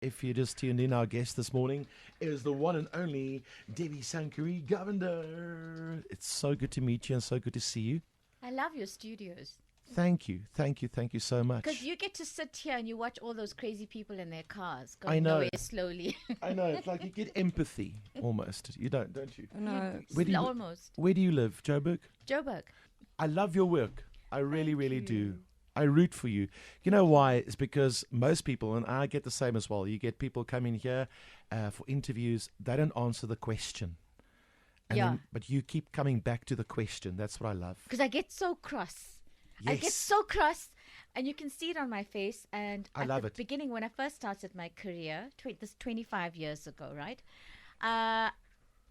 If you just tuned in, our guest this morning is the one and only Devi Sankaree, Govender. It's so good to meet you and so good to see you. I love your studios. Thank you so much. Because you get to sit here and you watch all those crazy people in their cars I going know. nowhere slowly. I know, it's like you get empathy almost. You don't you? No. Almost. Where do you live, Joburg? Joburg. I love your work. I really you. do. I root for you. You know why? It's because most people, and I get the same as well, you get people coming here for interviews, they don't answer the question. And Yeah. but you keep coming back to the question. That's what I love. Because I get so cross. I get Yes. so cross. And you can see it on my face. And I at love the it. beginning, when I first started my career, this 25 years ago, right? I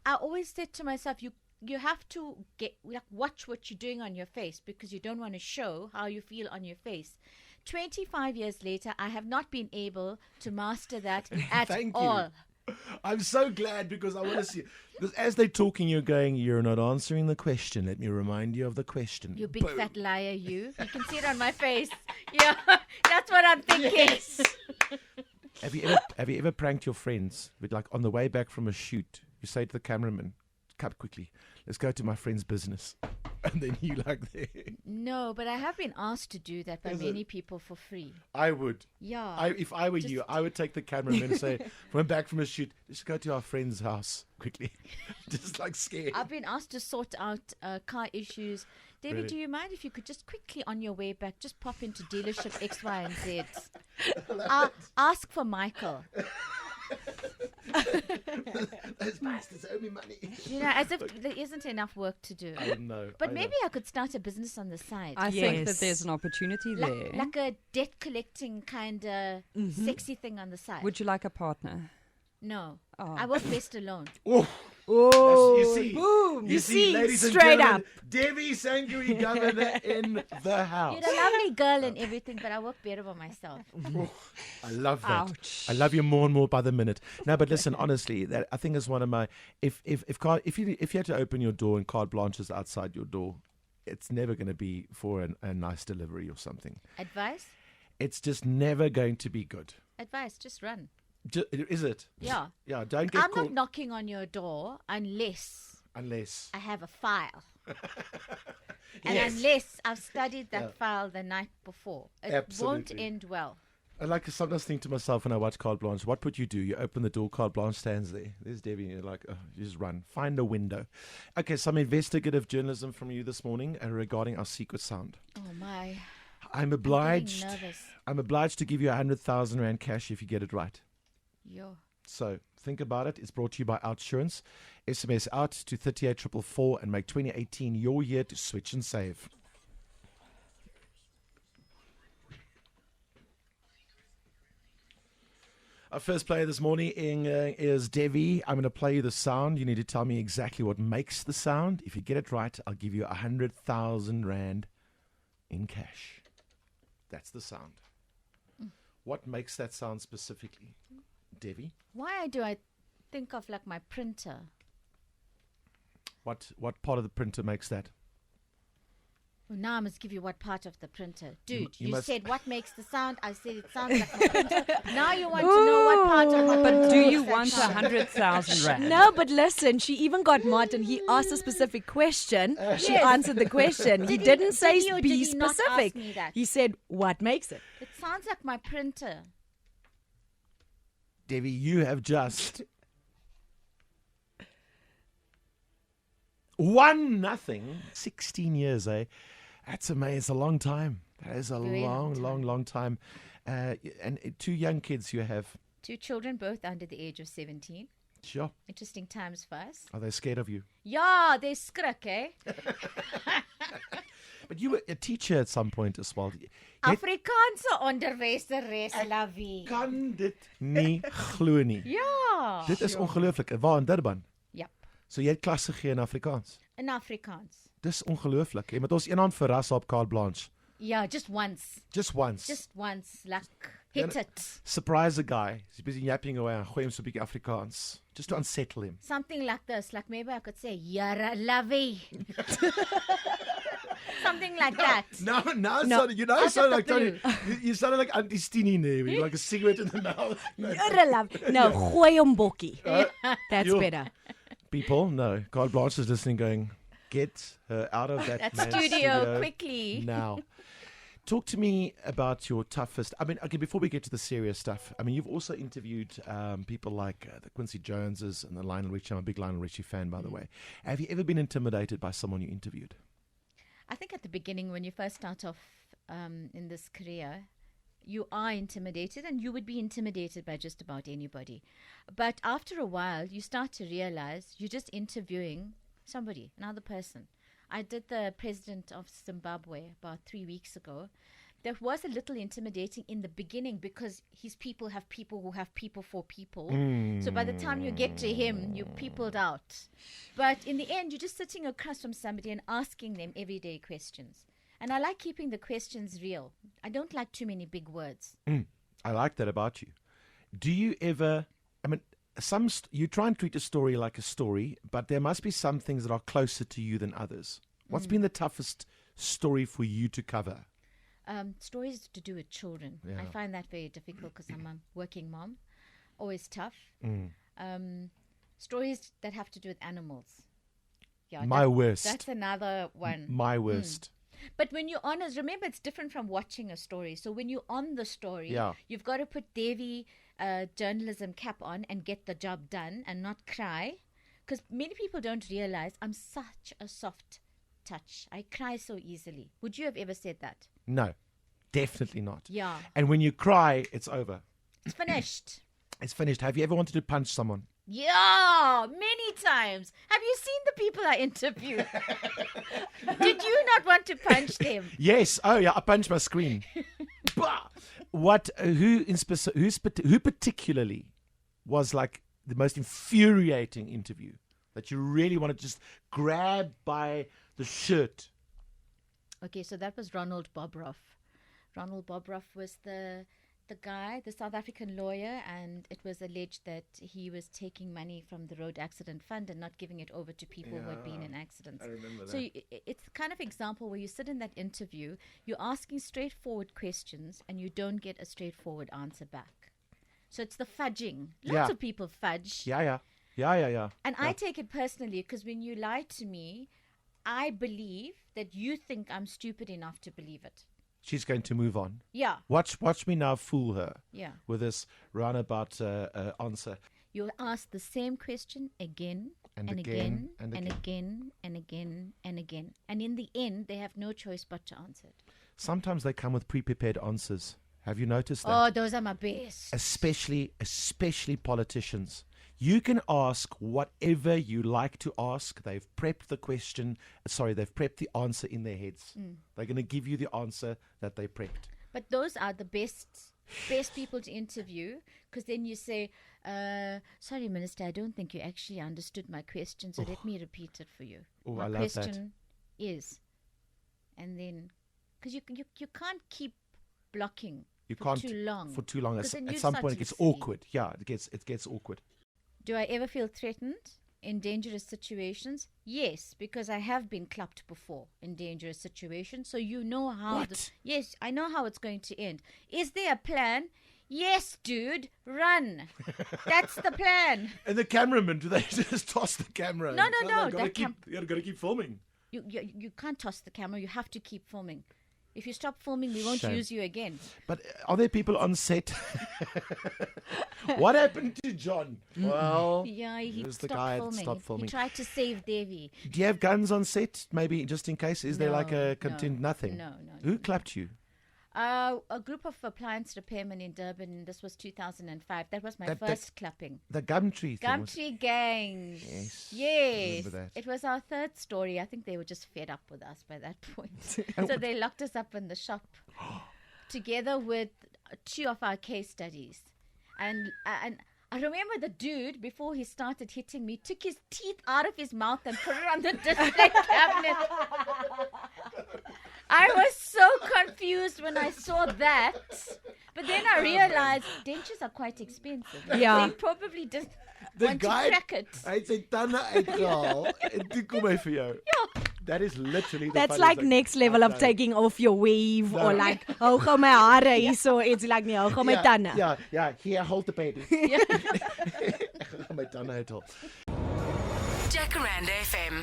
always said to myself, you have to watch what you're doing on your face because you don't want to show how you feel on your face. 25 years later, I have not been able to master that at Thank you. all. I'm so glad because I want to see. Because as they're talking, you're going, you're not answering the question. Let me remind you of the question. You big Boom. fat liar, you. You can see it on my face. Yeah, that's what I'm thinking. Yes. Have you ever pranked your friends with, like, on the way back from a shoot? You say to the cameraman, "Cut quickly. Let's go to my friend's business," and then you like there. No, but I have been asked to do that by Is many it? people for free. I would. Yeah. If I were you, I would take the cameraman and say, "When back from a shoot, let's go to our friend's house quickly." Just like scared. I've been asked to sort out car issues. Devi, Really? do you mind if you could just quickly on your way back, just pop into dealership X, Y, and Z? Ask for Michael. Those bastards owe me money. You know, as if there isn't enough work to do. I know. But maybe I could start a business on the side. I think that Yes. there's an opportunity there. Like a debt collecting kind of sexy thing on the side. Would you like a partner? No. Oh. I work best alone. Oh, you see, boom! You see, ladies and straight gentlemen, up. Devi Sankaree, Govender in the house. You're a lovely girl and everything, but I work better by myself. I love that. Ouch. I love you more and more by the minute. No, but listen, honestly, that I think is one of my. If you had to open your door and Carte Blanche is outside your door, it's never going to be for a nice delivery or something. Advice? It's just never going to be good. Advice, just run. Is it? Yeah. Yeah. Don't get I'm caught not knocking on your door unless unless. I have a file. And Yes. unless I've studied that file the night before. It won't Absolutely. end well. I like to sometimes think to myself when I watch Carte Blanche, what would you do? You open the door, Carte Blanche stands there. There's Debbie, and you're like, oh, you just run. Find a window. Okay, some investigative journalism from you this morning regarding our secret sound. Oh, my. I'm I'm obliged. getting nervous. I'm obliged to give you 100,000 Rand cash if you get it right. Yo. So think about it. It's brought to you by Outsurance. SMS out to 38444 and make 2018 your year to switch and save. Our first player this morning is Devi. I'm going to play you the sound. You need to tell me exactly what makes the sound. If you get it right, I'll give you 100,000 Rand in cash. That's the sound. What makes that sound specifically, Devi? Why do I think of like my printer? What part of the printer makes that? Well, now I must give you what part of the printer. Dude, you you must- said what makes the sound. I said it sounds like a printer. Now you want to know what part of my printer But do makes you that want sound. 100,000 rand? No, but listen, she even got mad and he asked a specific question. She Yes. answered the question. He Did didn't say did he or be did he not ask specific. me that? He said, what makes it? It sounds like my printer. Devi, you have just 1-0. 16 years, eh? That's amazing. It's a long time. That is a Very long time. And 2 young kids you have. 2 children, both under the age of 17. Sure. Interesting times for us. Are they scared of you? Ja, they skrik, eh? But you were a teacher at some point as well. Jy Afrikaanse onderwyseres, Lavie. kan dit nie glo nie. Ja. Dit is ongelooflik. Waar in Durban? Yep. So jy het klas gegee in Afrikaans. In Afrikaans. Dis ongelooflik. Jy moet ons eendag verras op Carte Blanche. Yeah, just once. Just once. Just once. Like, hit Yeah, it. Surprise a guy. He's busy yapping away and gooi hom so 'n bietjie Afrikaans. Just to unsettle him. Something like this. Like maybe I could say, Yara Lavie. Something like that. No, No. you know, Out you of sounded the like Tony. You sounded like Auntie Stini there, with like a cigarette in the mouth. No, gooi hom bokkie. That's Yo. better. People, no. God Blanche is listening, going, get her out of that, That man's studio quickly. now. Talk to me about your toughest. I mean, okay, before we get to the serious stuff, I mean, you've also interviewed people like the Quincy Joneses and the Lionel Richie. I'm a big Lionel Richie fan, by the way. Have you ever been intimidated by someone you interviewed? I think at the beginning, when you first start off in this career, you are intimidated, and you would be intimidated by just about anybody. But after a while, you start to realize you're just interviewing somebody, another person. I did the president of Zimbabwe about 3 weeks ago. That was a little intimidating in the beginning because his people have people who have people for people. So by the time you get to him, you peopled out. But in the end, you're just sitting across from somebody and asking them everyday questions. And I like keeping the questions real. I don't like too many big words. I like that about you. Do you ever, I mean, you try and treat a story like a story, but there must be some things that are closer to you than others. What's been the toughest story for you to cover? Stories to do with children. Yeah. I find that very difficult because I'm a working mom. Always tough. Stories that have to do with animals. Yeah, My worst. That's another one. My worst. But when you're honest, remember it's different from watching a story. So when you're on the story, Yeah. you've got to put Devi journalism cap on and get the job done and not cry. Because many people don't realize I'm such a soft touch. I cry so easily. Would you have ever said that? No, definitely not. Yeah. And when you cry, it's over. It's finished. It's finished. Have you ever wanted to punch someone? Yeah, many times. Have you seen the people I interviewed? Did you not want to punch them? Yes. Oh, yeah. I punched my screen. Bah! What? Who particularly was like the most infuriating interview that you really want to just grab by the shirt? Okay, so that was Ronald Bobroff. Ronald Bobroff was the guy, the South African lawyer, and it was alleged that he was taking money from the road accident fund and not giving it over to people who had been in accidents. I remember that. So it's the kind of example where you sit in that interview, you're asking straightforward questions, and you don't get a straightforward answer back. So it's the fudging. Lots Yeah. of people fudge. Yeah. And I take it personally because when you lie to me, I believe that you think I'm stupid enough to believe it. She's going to move on. Yeah. Watch me now fool her Yeah. with this roundabout answer. You'll ask the same question again And and again again and and again. again and again and again. And in the end, they have no choice but to answer it. Sometimes they come with pre-prepared answers. Have you noticed that? Oh, those are my best. Especially politicians. You can ask whatever you like to ask. They've prepped the question. They've prepped the answer in their heads. They're going to give you the answer that they prepped. But those are the best people to interview, because then you say, sorry, Minister, I don't think you actually understood my question, so let me repeat it for you. Oh, My I love question is, and then, because you can't keep blocking You for can't too long. For too long. 'Cause At then you some start point, it to gets see. awkward. Yeah, it gets awkward. Do I ever feel threatened in dangerous situations? Yes, because I have been clapped before in dangerous situations. So you know how. What? Yes, I know how it's going to end. Is there a plan? Yes, dude, run. That's the plan. And the cameraman, do they just toss the camera? No. You gotta keep filming. You can't toss the camera. You have to keep filming. If you stop filming, we won't Shame. use you again. But are there people on set? What happened to John? Well, Yeah, he was the stopped guy that filming. stopped filming. He tried to save Devi. do you have guns on set? Maybe just in case. Is there like a content? Nothing. No. Who clapped you? A group of appliance repairmen in Durban. This was 2005. That was my That- first clapping. The Gumtree thing. was- Gumtree gangs. Yes, Yes. remember that. It was our third story. I think they were just fed up with us by that point. So they locked us up in the shop together with two of our case studies. And I remember the dude, before he started hitting me, took his teeth out of his mouth and put it on the display cabinet. I was so confused when I saw that. But then I realized dentures are quite expensive. Yeah. They probably didn't The want guy, to crack it. hy het sy tande uitgehaal en toe kom hy vir jou. That is literally the That's funniest like thing next level I've of done. taking off your weave or like, hou gou my hare hierso. It's like, nee, hou gou my tande. Ja, hier, hold the baby. My tande uit al. Jacaranda FM.